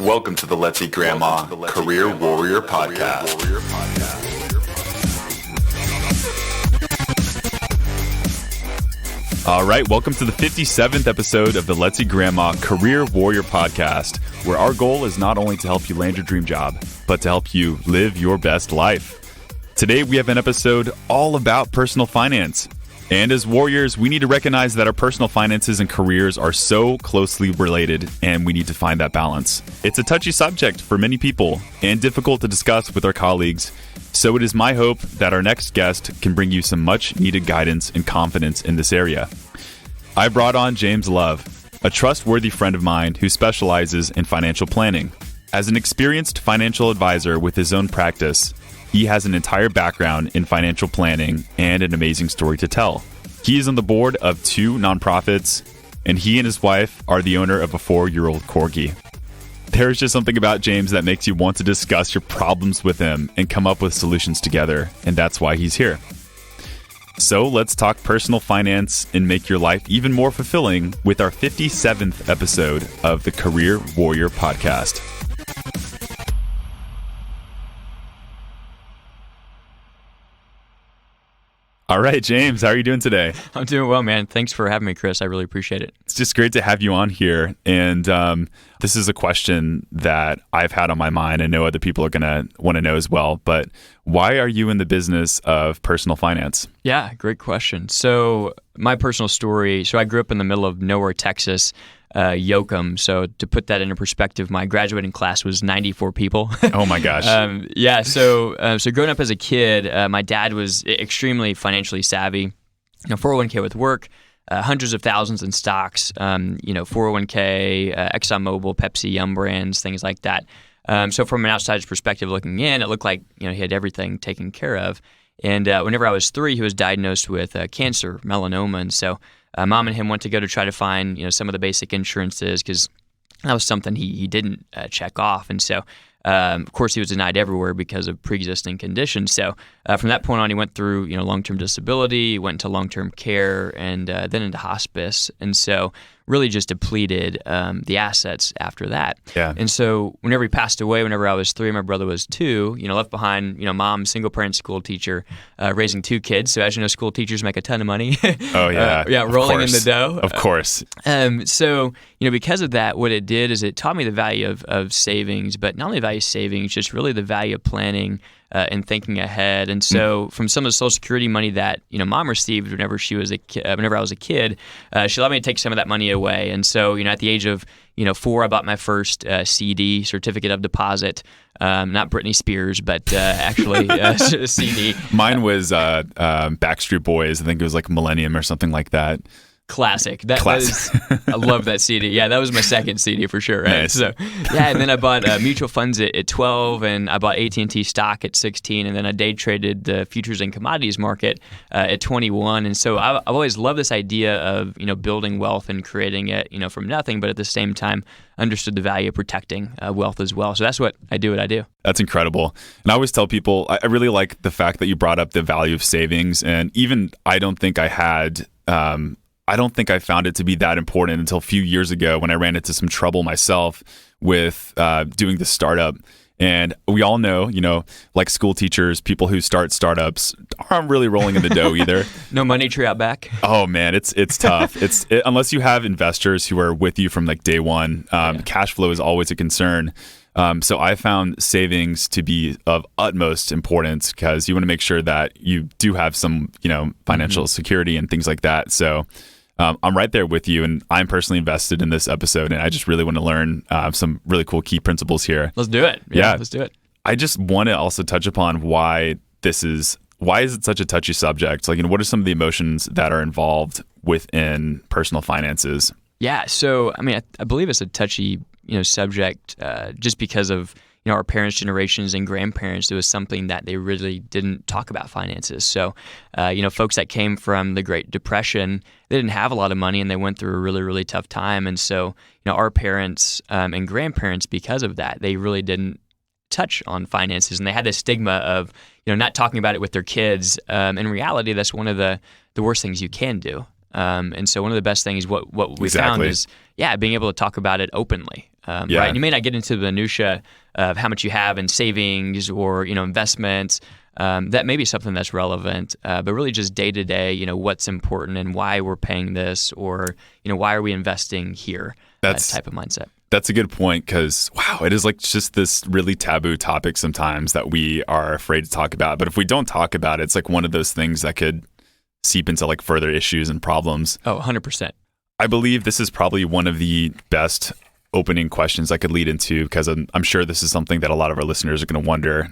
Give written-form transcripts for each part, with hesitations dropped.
Welcome to the Let's Eat Grandma Career Warrior Podcast. All right, welcome to the 57th episode of the Let's Eat Grandma Career Warrior Podcast, where our goal is not only to help you land your dream job, but to help you live your best life. Today, we have an episode all about personal finance. And as warriors, we need to recognize that our personal finances and careers are so closely related, and we need to find that balance. It's a touchy subject for many people and difficult to discuss with our colleagues. So it is my hope that our next guest can bring you some much needed guidance and confidence in this area. I brought on James Love, a trustworthy friend of mine who specializes in financial planning. As an experienced financial advisor with his own practice, he has an entire background in financial planning and an amazing story to tell. He is on the board of 2 nonprofits, and he and his wife are the owner of a 4-year-old corgi. There's just something about James that makes you want to discuss your problems with him and come up with solutions together, and that's why he's here. So let's talk personal finance and make your life even more fulfilling with our 57th episode of the Career Warrior Podcast. All right, James, how are you doing today? I'm doing well, man. Thanks for having me, Chris. I really appreciate it. It's just great to have you on here. And this is a question that I've had on my mind. I know other people are going to want to know as well. But why are you in the business of personal finance? Yeah, great question. So my personal story, I grew up in the middle of nowhere, Texas, Yoakum. So to put that into perspective, my graduating class was 94 people. Oh my gosh. So growing up as a kid, my dad was extremely financially savvy. 401k with work, hundreds of thousands in stocks, 401k, ExxonMobil, Pepsi, Yum Brands, things like that. So from an outsider's perspective looking in, it looked like he had everything taken care of. And whenever I was 3, he was diagnosed with cancer, melanoma. And so Mom and him went to go to try to find some of the basic insurances because that was something he didn't check off. And so, of course, he was denied everywhere because of pre-existing conditions. So from that point on, he went through long-term disability, went into long-term care, and then into hospice. And so really just depleted the assets after that. Yeah. And so whenever he passed away, whenever I was 3, my brother was 2, left behind, mom, single-parent school teacher, raising 2 kids. So as you know, school teachers make a ton of money. Oh, yeah. Rolling in the dough. Of course. So, because of that, what it did is it taught me the value of savings, but not only the value of savings, just really the value of planning and thinking ahead. And so from some of the Social Security money that, Mom received whenever I was a kid, she allowed me to take some of that money away. And so, at the age of, 4, I bought my first CD, certificate of deposit. Not Britney Spears, but actually a CD. Mine was Backstreet Boys. I think it was like Millennium or something like that. Classic. I love that CD. Yeah, that was my second CD for sure. Right? Nice. So, and then I bought mutual funds at 12, and I bought AT&T stock at 16, and then I day traded the futures and commodities market at 21. And so I've always loved this idea of building wealth and creating it from nothing, but at the same time understood the value of protecting wealth as well. So that's what I do. That's incredible. And I always tell people I really like the fact that you brought up the value of savings, and even I don't think I found it to be that important until a few years ago when I ran into some trouble myself with doing the startup. And we all know, like school teachers, people who start startups aren't really rolling in the dough either. No money tree out back. Oh man, it's tough. Unless you have investors who are with you from like day one, cash flow is always a concern. So I found savings to be of utmost importance because you want to make sure that you do have some, financial security and things like that. So I'm right there with you, and I'm personally invested in this episode, and I just really want to learn some really cool key principles here. Let's do it. Yeah, let's do it. I just want to also touch upon why is it such a touchy subject? Like, what are some of the emotions that are involved within personal finances? Yeah, so I believe it's a touchy subject just because of our parents' generations and grandparents. It was something that they really didn't talk about finances. So folks that came from the Great Depression, they didn't have a lot of money and they went through a really, really tough time. And so our parents and grandparents, because of that, they really didn't touch on finances, and they had this stigma of not talking about it with their kids. In reality, that's one of the worst things you can do. And so one of the best things, what we found is, being able to talk about it openly. Yeah. right? And you may not get into the minutia of how much you have in savings or investments. That may be something that's relevant, but really just day to day, what's important and why we're paying this, or why are we investing here? That's type of mindset. That's a good point, because wow, it is like just this really taboo topic sometimes that we are afraid to talk about. But if we don't talk about it, it's like one of those things that could seep into like further issues and problems. Oh, 100%. I believe this is probably one of the best opening questions I could lead into, because I'm sure this is something that a lot of our listeners are going to wonder.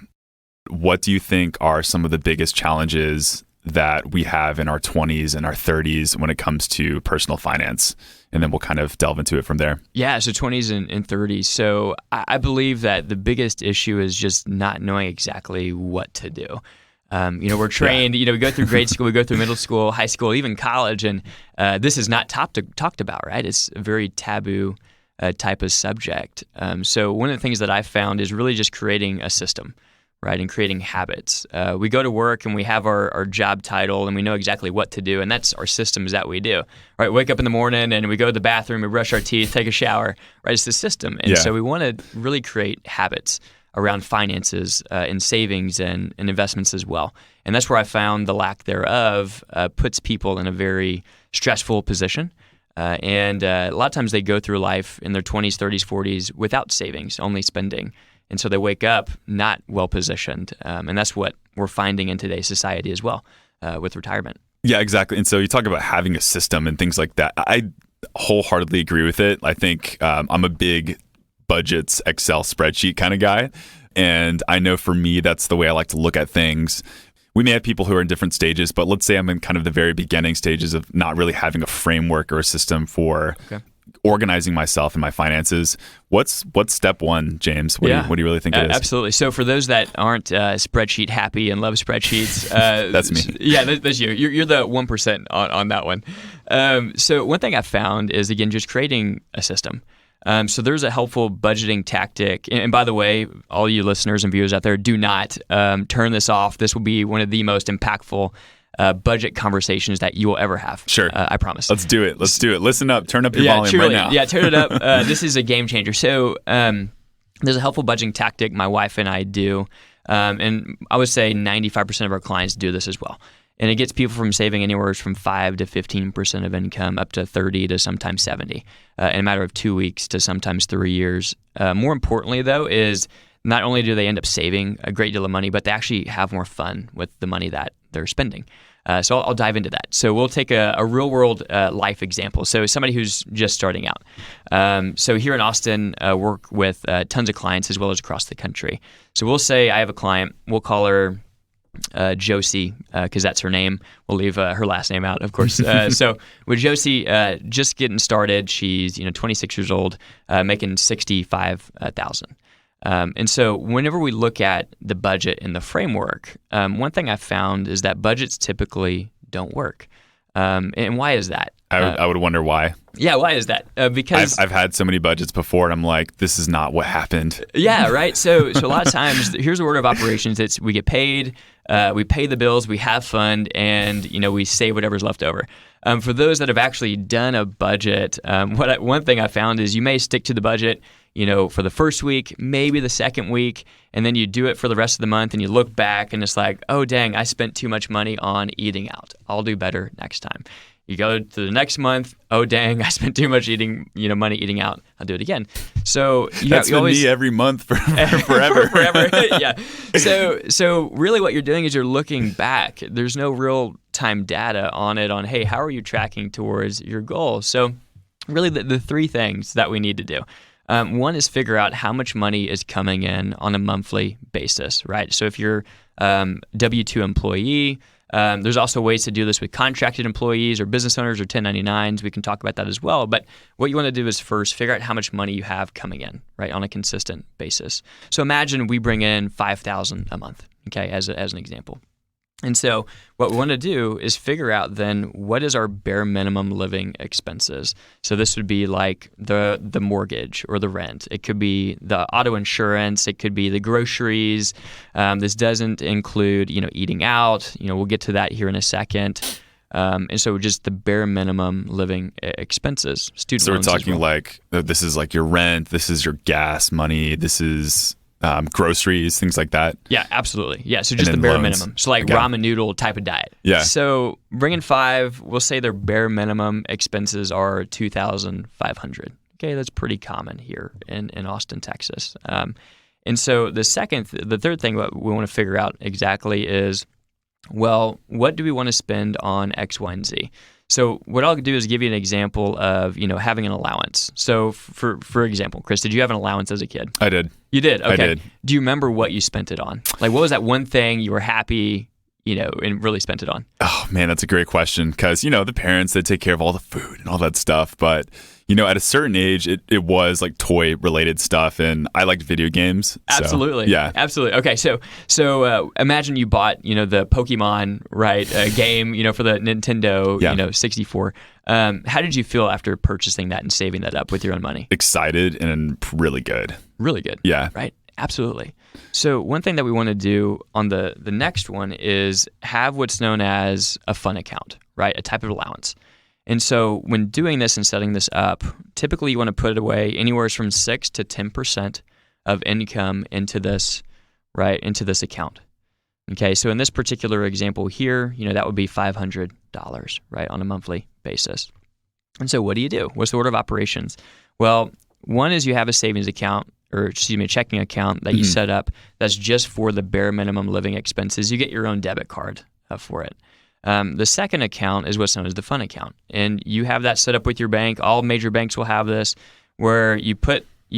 What do you think are some of the biggest challenges that we have in our 20s and our 30s when it comes to personal finance? And then we'll kind of delve into it from there. Yeah, so 20s and 30s. So I believe that the biggest issue is just not knowing exactly what to do. We're trained, we go through grade school, we go through middle school, high school, even college, and this is not talked about, right? It's a very taboo type of subject. So one of the things that I found is really just creating a system, right, and creating habits. We go to work and we have our job title and we know exactly what to do, and that's our systems that we do. Right, wake up in the morning and we go to the bathroom, we brush our teeth, take a shower. Right, it's the system, and so we want to really create habits around finances and savings and investments as well. And that's where I found the lack thereof puts people in a very stressful position. And a lot of times they go through life in their 20s, 30s, 40s without savings, only spending. And so they wake up not well positioned. And that's what we're finding in today's society as well with retirement. Yeah, exactly. And so you talk about having a system and things like that. I wholeheartedly agree with it. I think I'm a big budgets, Excel spreadsheet kind of guy. And I know for me, that's the way I like to look at things. We may have people who are in different stages, but let's say I'm in kind of the very beginning stages of not really having a framework or a system for organizing myself and my finances. What's step one, James? What do you really think it is? Absolutely. So for those that aren't spreadsheet happy and love spreadsheets, that's me. Yeah, that's you. You're the 1% on that one. So one thing I found is, again, just creating a system. So there's a helpful budgeting tactic. And by the way, all you listeners and viewers out there, do not turn this off. This will be one of the most impactful budget conversations that you will ever have. Sure. I promise. Let's do it. Listen up. Turn up your volume right now. Yeah, turn it up. This is a game changer. So there's a helpful budgeting tactic my wife and I do. And I would say 95% of our clients do this as well. And it gets people from saving anywhere from 5 to 15% of income up to 30 to sometimes 70 in a matter of 2 weeks to sometimes 3 years. More importantly, though, is not only do they end up saving a great deal of money, but they actually have more fun with the money that they're spending. So I'll dive into that. So we'll take a real-world life example. So somebody who's just starting out. So here in Austin, work with tons of clients as well as across the country. So we'll say I have a client. We'll call her Josie, because that's her name. We'll leave her last name out, of course. So with Josie, just getting started, she's 26 years old, making $65,000. And so whenever we look at the budget and the framework, one thing I found is that budgets typically don't work. And why is that? I would wonder why. Yeah, why is that? Because I've had so many budgets before, and I'm like, this is not what happened. Yeah, right. So a lot of times, here's the order of operations. It's we get paid, we pay the bills, we have fun, and we save whatever's left over. For those that have actually done a budget, one thing I found is you may stick to the budget, for the first week, maybe the second week, and then you do it for the rest of the month, and you look back, and it's like, oh dang, I spent too much money on eating out. I'll do better next time. You go to the next month, oh dang, I spent too much money eating out. I'll do it again. So that's been me every month forever. Forever. Yeah. So really what you're doing is you're looking back. There's no real time data on it on, hey, how are you tracking towards your goal? So really the three things that we need to do. One is figure out how much money is coming in on a monthly basis, right? So if you're W-2 employee, there's also ways to do this with contracted employees or business owners or 1099s. We can talk about that as well. But what you want to do is first figure out how much money you have coming in, right, on a consistent basis. So imagine we bring in $5,000 a month, okay, as an example. And so what we want to do is figure out then what is our bare minimum living expenses. So this would be like the mortgage or the rent. It could be the auto insurance. It could be the groceries. This doesn't include, eating out. We'll get to that here in a second. And so just the bare minimum living expenses, student So we're loans as talking well. like this is like your rent, this is your gas money, this is groceries, things like that. Yeah, absolutely. Yeah, so just the then bare loans. minimum. So like Okay. ramen noodle type of diet. Yeah. So bring in 5, we'll say their bare minimum expenses are $2,500. Okay, that's pretty common here in Austin, Texas. And so the third thing what we want to figure out exactly is, well, what do we want to spend on X, Y, and Z? So what I'll do is give you an example of, having an allowance. So for example, Chris, did you have an allowance as a kid? I did. You did? Okay. I did. Do you remember what you spent it on? Like, what was that one thing you were happy, and really spent it on? Oh man, that's a great question because the parents, they take care of all the food and all that stuff, but at a certain age, it was like toy related stuff, and I liked video games. So, Absolutely. yeah. Absolutely. Okay. So imagine you bought, the Pokemon, right, game, for the Nintendo, Yeah. 64. How did you feel after purchasing that and saving that up with your own money? Excited and really good. Really good. Yeah. Right. Absolutely. So one thing that we want to do on the next one is have what's known as a fun account, right? A type of allowance. And so when doing this and setting this up, typically you want to put it away anywhere from 6 to 10% of income into this, right, into this account. Okay, so in this particular example here, that would be $500, right, on a monthly basis. And so what do you do? What's the order of operations? Well, one is you have a savings account, or a checking account that you set up that's just for the bare minimum living expenses. You get your own debit card for it. The second account is what's known as the fun account, and you have that set up with your bank. All major banks will have this, where you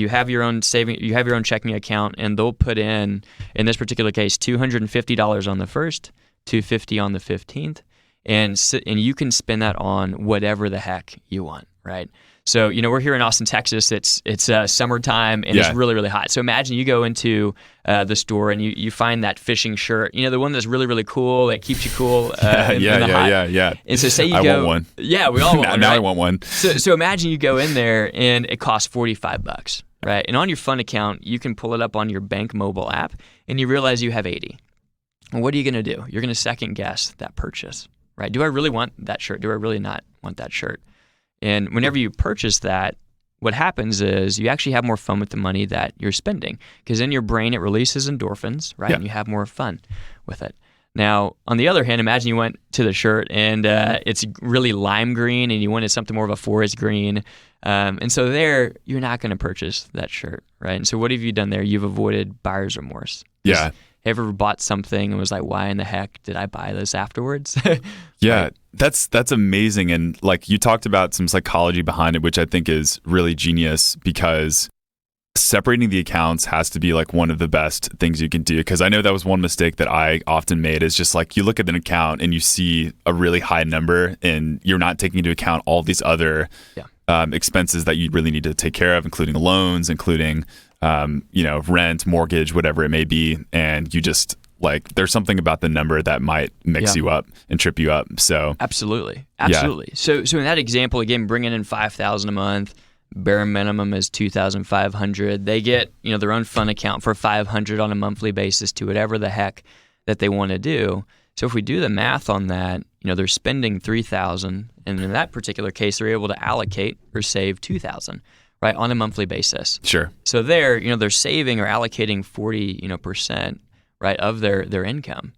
have your own checking account, and they'll put in this particular case, $250 on the first, $250 on the 15th, and you can spend that on whatever the heck you want, right? So, we're here in Austin, Texas. It's summertime, and it's really, really hot. So imagine you go into the store and you find that fishing shirt, the one that's really, really cool, that keeps you cool in the hot. Yeah. And so say you I go. want one. Yeah, we all want one, Now right? I want one. So imagine you go in there and it costs $45, right? And on your fun account, you can pull it up on your bank mobile app, and you realize you have $80. Well, what are you going to do? You're going to second guess that purchase, right? Do I really want that shirt? Do I really not want that shirt? And whenever you purchase that, what happens is you actually have more fun with the money that you're spending, because in your brain it releases endorphins, right? Yeah. And you have more fun with it. Now, on the other hand, imagine you went to the shirt and it's really lime green and you wanted something more of a forest green. And so there, you're not going to purchase that shirt, right? And so what have you done there? You've avoided buyer's remorse. Yeah. Have you ever bought something and was like, why in the heck did I buy this afterwards? Yeah, Right. that's amazing. And like you talked about some psychology behind it, which I think is really genius, because separating the accounts has to be like one of the best things you can do. Because I know that was one mistake that I often made, is just like you look at an account and you see a really high number and you're not taking into account all these other expenses that you really need to take care of, including loans, including rent, mortgage, whatever it may be. And you just like, there's something about the number that might mix you up and trip you up. So Absolutely. So in that example, again, bringing in $5,000 a month, bare minimum is $2,500. They get their own fun account for $500 on a monthly basis to whatever the heck that they want to do. So if we do the math on that, they're spending $3,000, and in that particular case, they're able to allocate or save $2,000, right, on a monthly basis. sure. So there, they're saving or allocating 40%, right, of their income,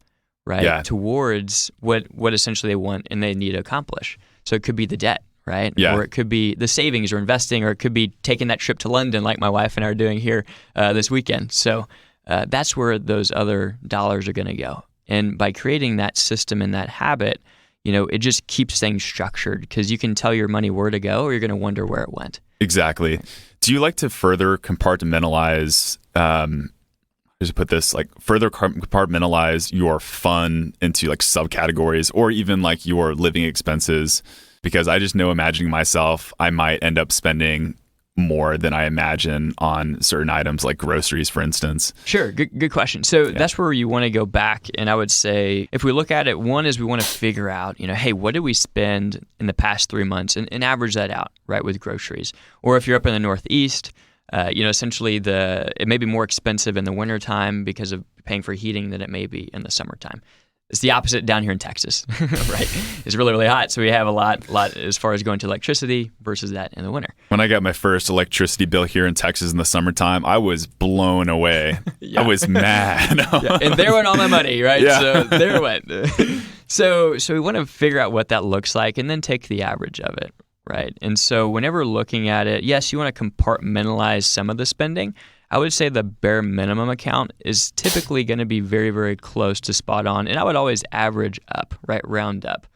right, Yeah. towards what essentially they want and they need to accomplish. So it could be the debt, right, Yeah. or it could be the savings or investing, or it could be taking that trip to London like my wife and I are doing here this weekend. So that's where those other dollars are going to go. And by creating that system and that habit, it just keeps things structured, because you can tell your money where to go, or you're going to wonder where it went. Exactly. Do you like to further compartmentalize, compartmentalize your fun into like subcategories, or even like your living expenses? Because I just know, imagining myself, I might end up spending more than I imagine on certain items like groceries, for instance. Sure. Good question. So that's where you want to go back. And I would say, if we look at it, one is we want to figure out, hey, what did we spend in the past 3 months, and average that out, right, with groceries. Or if you're up in the Northeast, essentially it may be more expensive in the wintertime because of paying for heating than it may be in the summertime. It's the opposite down here in Texas, right? It's really, really hot. So we have a lot as far as going to electricity versus that in the winter. When I got my first electricity bill here in Texas in the summertime, I was blown away. Yeah. I was mad. Yeah. And there went all my money, right? Yeah. So there it went. So we want to figure out what that looks like and then take the average of it, right? And so whenever looking at it, yes, you want to compartmentalize some of the spending. I would say the bare minimum account is typically going to be very, very close to spot on. And I would always average up, right? Round up.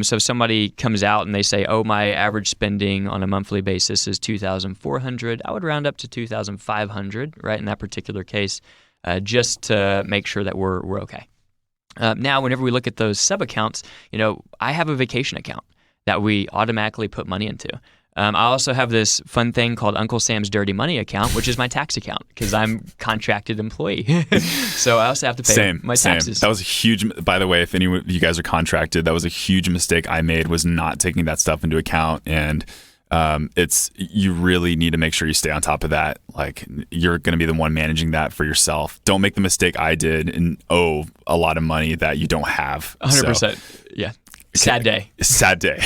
So if somebody comes out and they say, oh, my average spending on a monthly basis is $2,400, I would round up to $2,500, right? In that particular case, just to make sure that we're okay. Now, whenever we look at those sub-accounts, I have a vacation account that we automatically put money into. I also have this fun thing called Uncle Sam's Dirty Money account, which is my tax account because I'm contracted employee. So I also have to pay my taxes. That was a huge, by the way, if any of you guys are contracted, that was a huge mistake I made, was not taking that stuff into account. And you really need to make sure you stay on top of that. Like, you're going to be the one managing that for yourself. Don't make the mistake I did and owe a lot of money that you don't have. 100%. Yeah. Sad day. Sad day.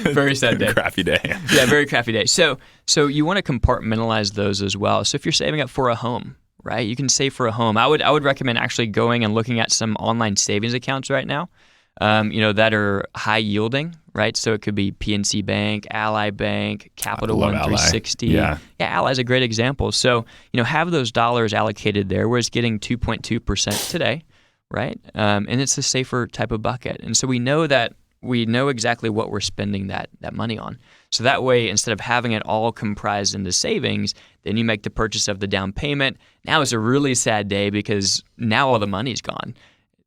Very sad day. Crappy day. Yeah, very crappy day. So you want to compartmentalize those as well. So if you're saving up for a home, right, you can save for a home. I would recommend actually going and looking at some online savings accounts right now, that are high yielding, right? So it could be PNC Bank, Ally Bank, Capital One 360. Yeah, Ally's a great example. So, have those dollars allocated there where it's getting 2.2% today, right? And it's a safer type of bucket. And so we know exactly what we're spending that money on. So that way, instead of having it all comprised into savings, then you make the purchase of the down payment. Now it's a really sad day because now all the money's gone.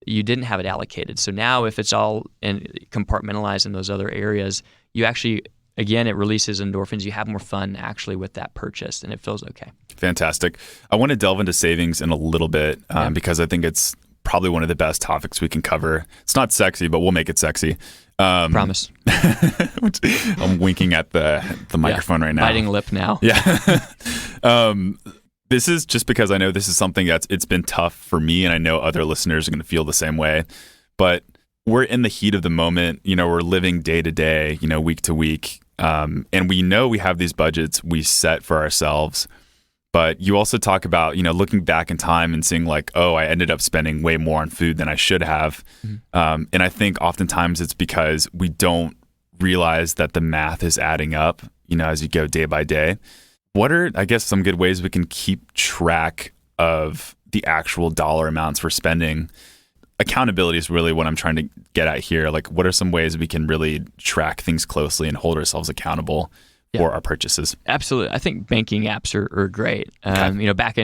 You didn't have it allocated. So now if it's all compartmentalized in those other areas, you actually, again, it releases endorphins. You have more fun actually with that purchase and it feels okay. Fantastic. I want to delve into savings in a little bit because I think it's probably one of the best topics we can cover. It's not sexy, but we'll make it sexy. Promise. I'm winking at the microphone right now. Biting lip now. Yeah. This is just because I know this is something it's been tough for me, and I know other listeners are going to feel the same way. But we're in the heat of the moment. We're living day to day, week to week. And we know we have these budgets we set for ourselves. But you also talk about, looking back in time and seeing like, oh, I ended up spending way more on food than I should have. Mm-hmm. And I think oftentimes it's because we don't realize that the math is adding up, as you go day by day. What are, I guess, some good ways we can keep track of the actual dollar amounts we're spending? Accountability is really what I'm trying to get at here. Like, what are some ways we can really track things closely and hold ourselves accountable for our purchases? Absolutely. I think banking apps are great. Back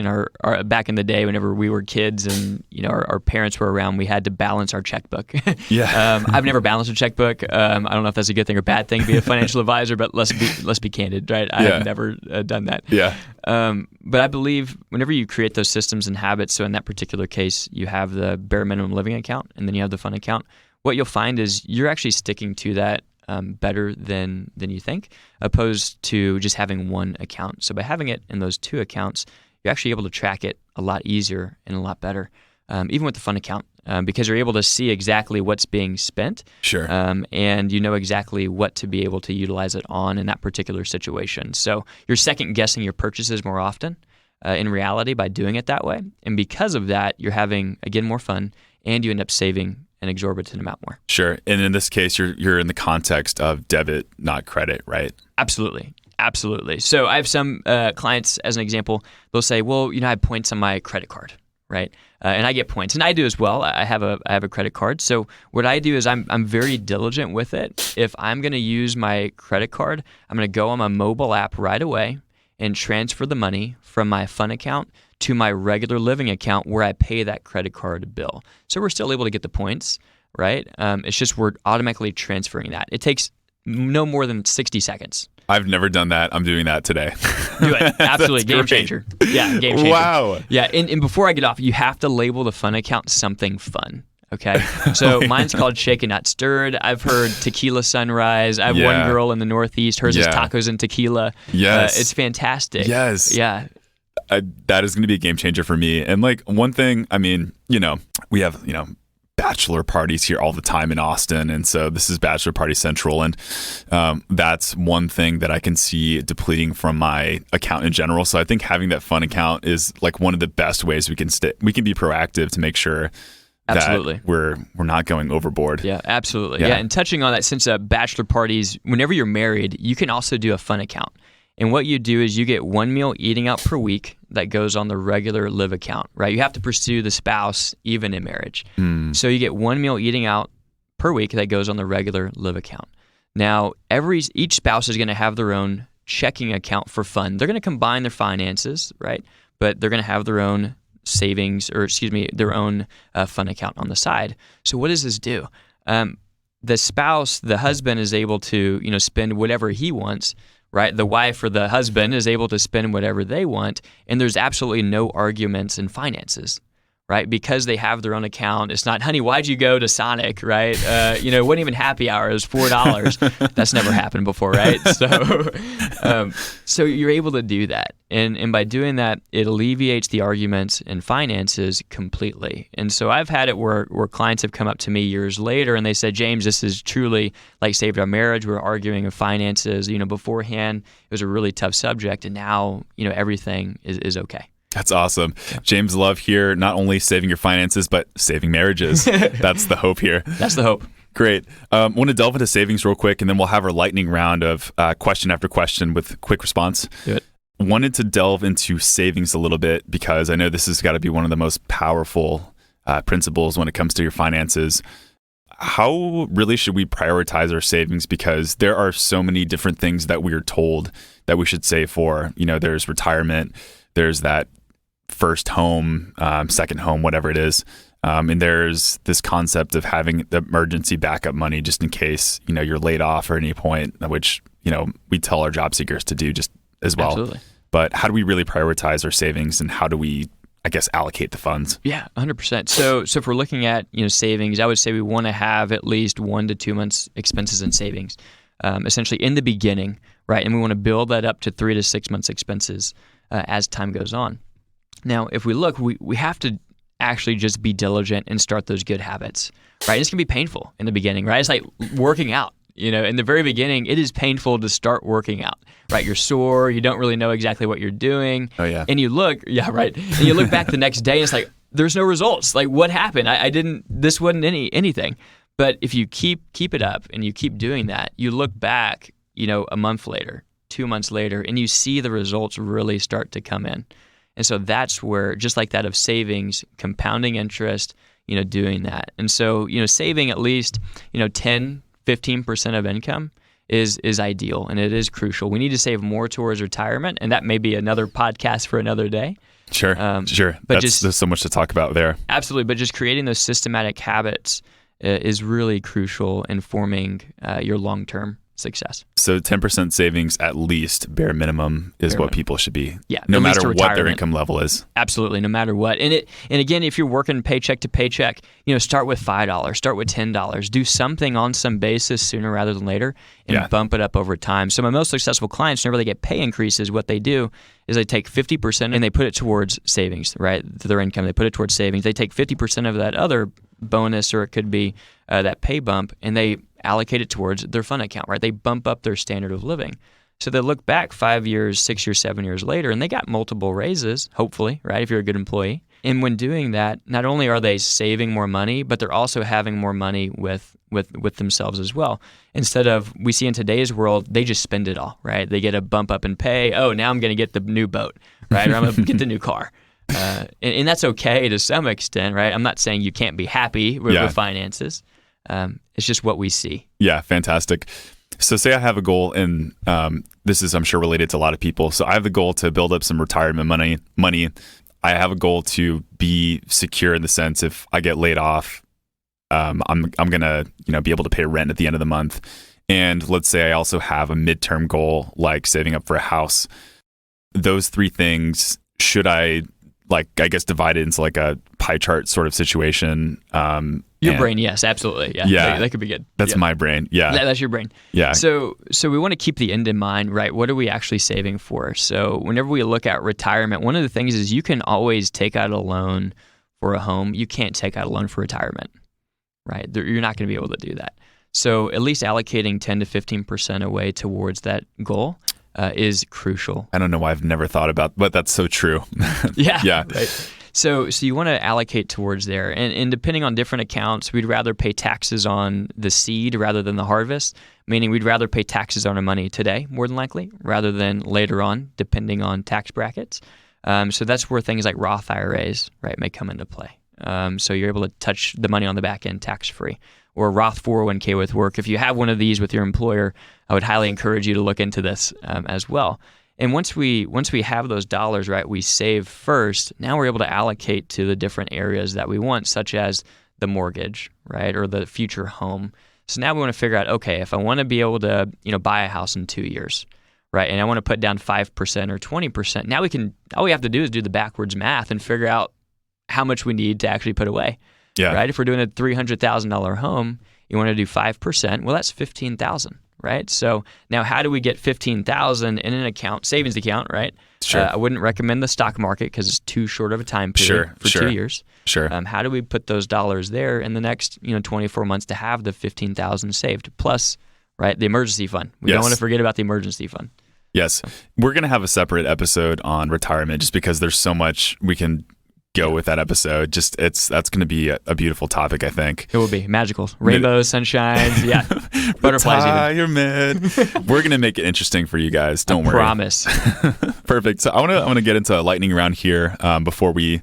in the day, whenever we were kids and our parents were around, we had to balance our checkbook. Yeah. I've never balanced a checkbook. I don't know if that's a good thing or bad thing to be a financial advisor, but let's be candid, right? I have never done that. Yeah. But I believe whenever you create those systems and habits, so in that particular case, you have the bare minimum living account and then you have the fun account. What you'll find is you're actually sticking to that better than you think, opposed to just having one account. So by having it in those two accounts, you're actually able to track it a lot easier and a lot better, even with the fun account, because you're able to see exactly what's being spent. Sure. And you know exactly what to be able to utilize it on in that particular situation. So you're second guessing your purchases more often in reality by doing it that way. And because of that, you're having, again, more fun and you end up saving an exorbitant amount more. Sure. And in this case, you're in the context of debit, not credit, right? Absolutely. So I have some clients, as an example, they'll say, well, I have points on my credit card, right? And I get points, and I do as well. I have a credit card. So what I do is I'm very diligent with it. If I'm going to use my credit card, I'm going to go on my mobile app right away and transfer the money from my fun account to my regular living account where I pay that credit card bill. So we're still able to get the points, right? It's just we're automatically transferring that. It takes no more than 60 seconds. I've never done that. I'm doing that today. Do it. Absolutely. Game changer. Yeah, game changer. Wow. Yeah, and before I get off, you have to label the fun account something fun. Okay, so mine's called Shaken Not Stirred. I've heard Tequila Sunrise. I have one girl in the Northeast. Hers is tacos and tequila. Yes. It's fantastic. Yes. Yeah. That is going to be a game changer for me. And like one thing, I mean, we have, bachelor parties here all the time in Austin. And so this is Bachelor Party Central. And that's one thing that I can see depleting from my account in general. So I think having that fun account is like one of the best ways we can be proactive to make sure Absolutely. that we're not going overboard. Yeah, absolutely. Yeah. And touching on that, since bachelor parties, whenever you're married, you can also do a fun account. And what you do is you get one meal eating out per week that goes on the regular live account, right? You have to pursue the spouse even in marriage. So you get one meal eating out per week that goes on the regular live account. Now, each spouse is going to have their own checking account for fun. They're going to combine their finances, right? But they're going to have their own savings, their own fun account on the side. So what does this do? The spouse, the husband, is able to, spend whatever he wants, right? The wife or the husband is able to spend whatever they want, and there's absolutely no arguments in finances, right? Because they have their own account. It's not, honey, why'd you go to Sonic, right? It wasn't even happy hour. It was $4. That's never happened before, right? So you're able to do that. And by doing that, it alleviates the arguments in finances completely. And so I've had it where clients have come up to me years later and they said, James, this is truly like saved our marriage. We're arguing in finances. Beforehand, it was a really tough subject. And now, everything is okay. That's awesome. Yeah. James Love here, not only saving your finances, but saving marriages. That's the hope here. That's the hope. Great. I want to delve into savings real quick, and then we'll have our lightning round of question after question with quick response. Do it. Wanted to delve into savings a little bit because I know this has got to be one of the most powerful principles when it comes to your finances. How really should we prioritize our savings? Because there are so many different things that we are told that we should save for. There's retirement, there's that first home, second home, whatever it is. And there's this concept of having the emergency backup money just in case, you're laid off at any point, which, we tell our job seekers to do just as well. Absolutely. But how do we really prioritize our savings, and how do we, allocate the funds? Yeah, 100%. So if we're looking at, savings, I would say we want to have at least 1 to 2 months expenses and savings, essentially in the beginning, right? And we want to build that up to 3 to 6 months expenses as time goes on. Now, if we look, we have to actually just be diligent and start those good habits, right? It's going to be painful in the beginning, right? It's like working out. In the very beginning, it is painful to start working out, right? You're sore. You don't really know exactly what you're doing. Oh, yeah. And you look, and you look back the next day and it's like, there's no results. Like, what happened? This wasn't anything. But if you keep it up and you keep doing that, you look back, a month later, 2 months later, and you see the results really start to come in. And so that's where, just like that of savings, compounding interest, doing that. And so, saving at least, 10-15% of income is ideal, and it is crucial. We need to save more towards retirement, and that may be another podcast for another day. Sure. But there's so much to talk about there. Absolutely, but just creating those systematic habits is really crucial in forming your long-term success. So 10% savings at least, bare minimum, is what people should be. Yeah, no matter what their income level is. Absolutely, no matter what. And again, if you're working paycheck to paycheck, start with $5, start with $10. Do something on some basis sooner rather than later, and bump it up over time. So my most successful clients, whenever they get pay increases, what they do is they take 50% and they put it towards savings, right? Their income, they put it towards savings. They take 50% of that other bonus, or it could be that pay bump, and they allocate it towards their fund account, right? They bump up their standard of living. So they look back 5 years, 6 years, 7 years later, and they got multiple raises, hopefully, right? If you're a good employee. And when doing that, not only are they saving more money, but they're also having more money with themselves as well. Instead of, we see in today's world, they just spend it all, right? They get a bump up in pay. Oh, now I'm going to get the new boat, right? Or I'm going to get the new car. And that's okay to some extent, right? I'm not saying you can't be happy with finances. It's just what we see. Yeah, fantastic. So say I have a goal, and this is, I'm sure, related to a lot of people. So I have the goal to build up some retirement money. I have a goal to be secure in the sense if I get laid off, I'm gonna be able to pay rent at the end of the month. And let's say I also have a midterm goal like saving up for a house. Those three things, should I divide it into like a pie chart sort of situation? Your brain, yes, absolutely. Yeah. That could be good. That's my brain. Yeah. That's your brain. Yeah. So we want to keep the end in mind, right? What are we actually saving for? So whenever we look at retirement, one of the things is you can always take out a loan for a home. You can't take out a loan for retirement. right? You're not going to be able to do that. So at least allocating 10 to 15% away towards that goal is crucial. I don't know why I've never thought about, but that's so true. Yeah. Right. So you want to allocate towards there. And depending on different accounts, we'd rather pay taxes on the seed rather than the harvest, meaning we'd rather pay taxes on our money today, more than likely, rather than later on, depending on tax brackets. So that's where things like Roth IRAs, right, may come into play. So you're able to touch the money on the back end tax-free. Or Roth 401k with work. If you have one of these with your employer, I would highly encourage you to look into this as well. And once we have those dollars, right, we save first. Now we're able to allocate to the different areas that we want, such as the mortgage, right, or the future home. So now we want to figure out, okay, if I want to be able to, buy a house in 2 years, right, and I want to put down 5% or 20%. Now all we have to do is do the backwards math and figure out how much we need to actually put away. Yeah. Right. If we're doing a $300,000 home, you want to do 5%. Well, that's $15,000. Right. So now, how do we get $15,000 in an account, savings account? Right. Sure. I wouldn't recommend the stock market because it's too short of a time period for 2 years. Sure. How do we put those dollars there in the next 24 months to have the $15,000 saved? Plus, right, the emergency fund. We don't want to forget about the emergency fund. Yes. We're going to have a separate episode on retirement just because there's so much we can go with that episode. Just that's going to be a beautiful topic, I think. It will be magical. Rainbows, sunshines, yeah. Butterflies Retirement. We're going to make it interesting for you guys. Don't worry. Promise. Perfect. So I want to get into a lightning round here before we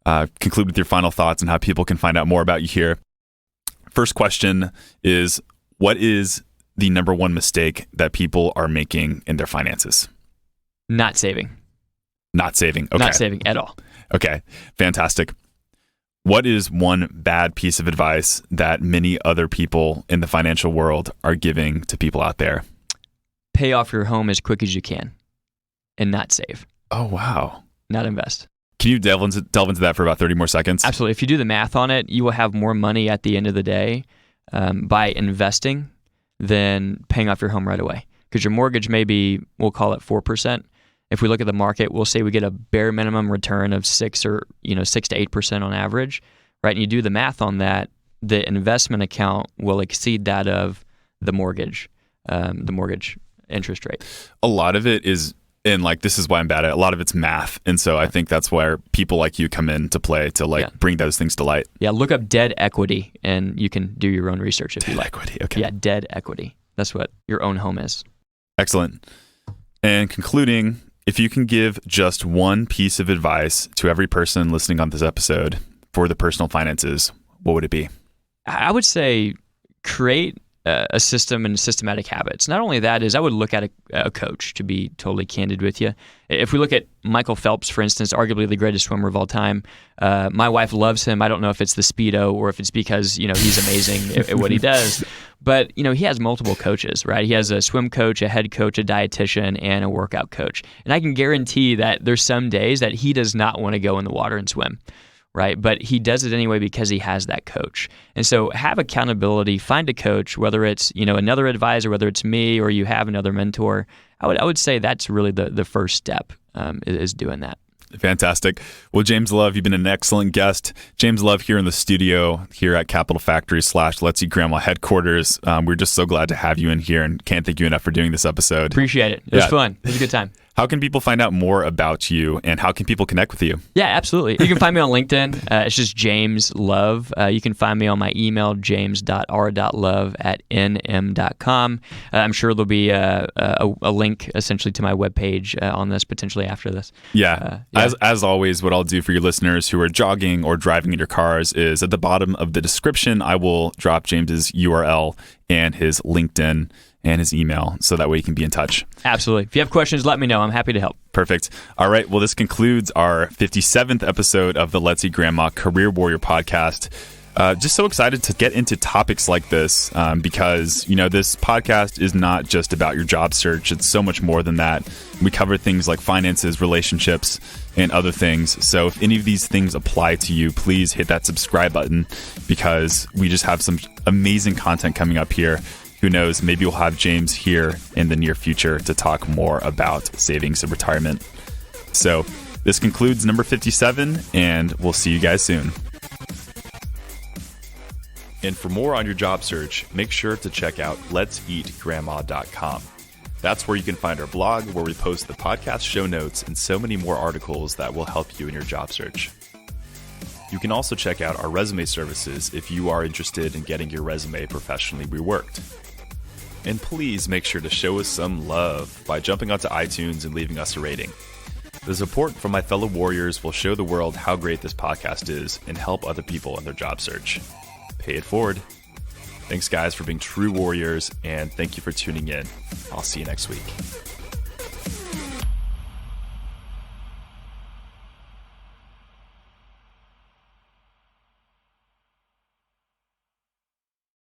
conclude with your final thoughts and how people can find out more about you here. First question is, what is the number one mistake that people are making in their finances? Not saving. Not saving. Okay. Not saving at all. Okay, fantastic. What is one bad piece of advice that many other people in the financial world are giving to people out there? Pay off your home as quick as you can and not save. Oh, wow. Not invest. Can you delve into that for about 30 more seconds? Absolutely. If you do the math on it, you will have more money at the end of the day by investing than paying off your home right away. Because your mortgage may be, we'll call it 4%. If we look at the market, we'll say we get a bare minimum return of 6 to 8% on average, right? And you do the math on that, the investment account will exceed that of the mortgage interest rate. A lot of it is, and this is why I'm bad at it, a lot of it's math. And so I think that's where people like you come into play to bring those things to light. Yeah, look up dead equity and you can do your own research if you like. Dead equity, okay. Yeah, dead equity. That's what your own home is. Excellent. And concluding, if you can give just one piece of advice to every person listening on this episode for the personal finances, what would it be? I would say create a system and systematic habits. Not only that is, I would look at a coach, to be totally candid with you. If we look at Michael Phelps, for instance, arguably the greatest swimmer of all time, my wife loves him. I don't know if it's the Speedo or if it's because, he's amazing at what he does. But, he has multiple coaches, right? He has a swim coach, a head coach, a dietitian, and a workout coach. And I can guarantee that there's some days that he does not want to go in the water and swim, right? But he does it anyway because he has that coach. And so have accountability, find a coach, whether it's, another advisor, whether it's me or you have another mentor. I would say that's really the first step is doing that. Fantastic. Well, James Love, you've been an excellent guest. James Love here in the studio here at Capital Factory / Let's Eat Grandma headquarters. We're just so glad to have you in here and can't thank you enough for doing this episode. Appreciate it. It was fun. It was a good time. How can people find out more about you and how can people connect with you? Yeah, absolutely. You can find me on LinkedIn. It's just James Love. You can find me on my email, james.r.love@nm.com. I'm sure there'll be a link essentially to my webpage on this potentially after this. Yeah. As always, what I'll do for your listeners who are jogging or driving in your cars is at the bottom of the description, I will drop James's URL and his LinkedIn and his email, so that way you can be in touch. Absolutely. If you have questions, let me know. I'm happy to help. Perfect. All right. Well, this concludes our 57th episode of the Let's Eat Grandma Career Warrior podcast. Just so excited to get into topics like this because, this podcast is not just about your job search. It's so much more than that. We cover things like finances, relationships, and other things. So if any of these things apply to you, please hit that subscribe button because we just have some amazing content coming up here. Who knows, maybe we'll have James here in the near future to talk more about savings and retirement. So this concludes number 57, and we'll see you guys soon. And for more on your job search, make sure to check out letseatgrandma.com. That's where you can find our blog, where we post the podcast show notes and so many more articles that will help you in your job search. You can also check out our resume services if you are interested in getting your resume professionally reworked. And please make sure to show us some love by jumping onto iTunes and leaving us a rating. The support from my fellow warriors will show the world how great this podcast is and help other people in their job search. Pay it forward. Thanks, guys, for being true warriors, and thank you for tuning in. I'll see you next week.